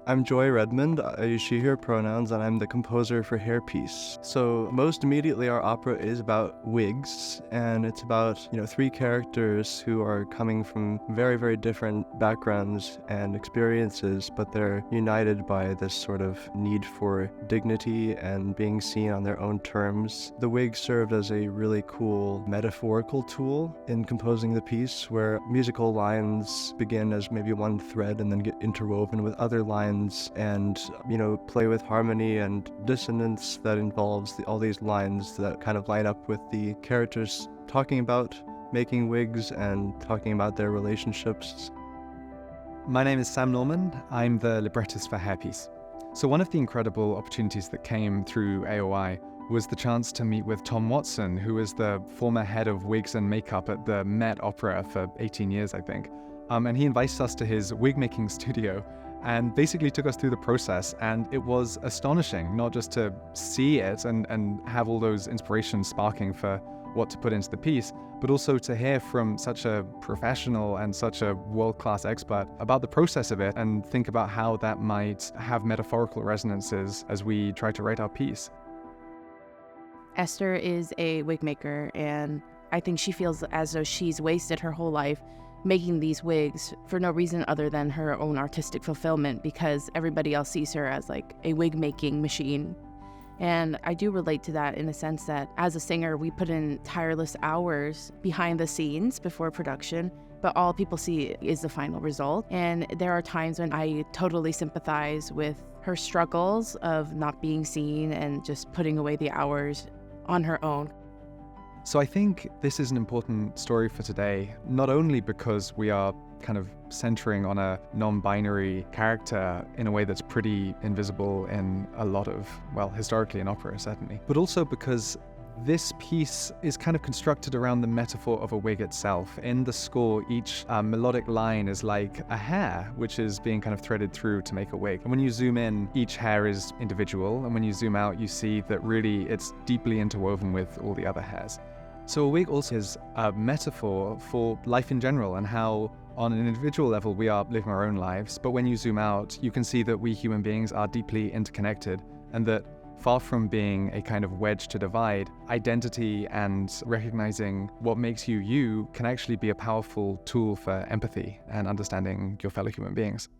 I'm Choe Redmond. I use she, her pronouns, and I'm the composer for Hairpiece. So most immediately our opera is about wigs, and it's about, three characters who are coming from very, very different backgrounds and experiences, but they're united by this sort of need for dignity and being seen on their own terms. The wigs served as a really cool metaphorical tool in composing the piece, where musical lines begin as maybe one thread and then get interwoven with other lines and, play with harmony and dissonance that involves all these lines that kind of line up with the characters talking about making wigs and talking about their relationships. My name is Sam Norman. I'm the librettist for Hairpiece. So one of the incredible opportunities that came through AOI was the chance to meet with Tom Watson, who was the former head of wigs and makeup at the Met Opera for 18 years, I think. And he invited us to his wig making studio and basically took us through the process. And it was astonishing, not just to see it and have all those inspirations sparking for what to put into the piece, but also to hear from such a professional and such a world-class expert about the process of it and think about how that might have metaphorical resonances as we try to write our piece. Esther is a wig maker, and I think she feels as though she's wasted her whole life making these wigs for no reason other than her own artistic fulfillment, because everybody else sees her as like a wig making machine. And I do relate to that in the sense that as a singer, we put in tireless hours behind the scenes before production, but all people see is the final result. And there are times when I totally sympathize with her struggles of not being seen and just putting away the hours on her own. So I think this is an important story for today, not only because we are kind of centering on a non-binary character in a way that's pretty invisible in a lot of, historically in opera certainly, but also because this piece is kind of constructed around the metaphor of a wig itself. In the score, each melodic line is like a hair, which is being kind of threaded through to make a wig. And when you zoom in, each hair is individual, and when you zoom out, you see that really it's deeply interwoven with all the other hairs. So a wig also is a metaphor for life in general and how on an individual level we are living our own lives, but when you zoom out, you can see that we human beings are deeply interconnected, and that far from being a kind of wedge to divide, identity and recognizing what makes you you can actually be a powerful tool for empathy and understanding your fellow human beings.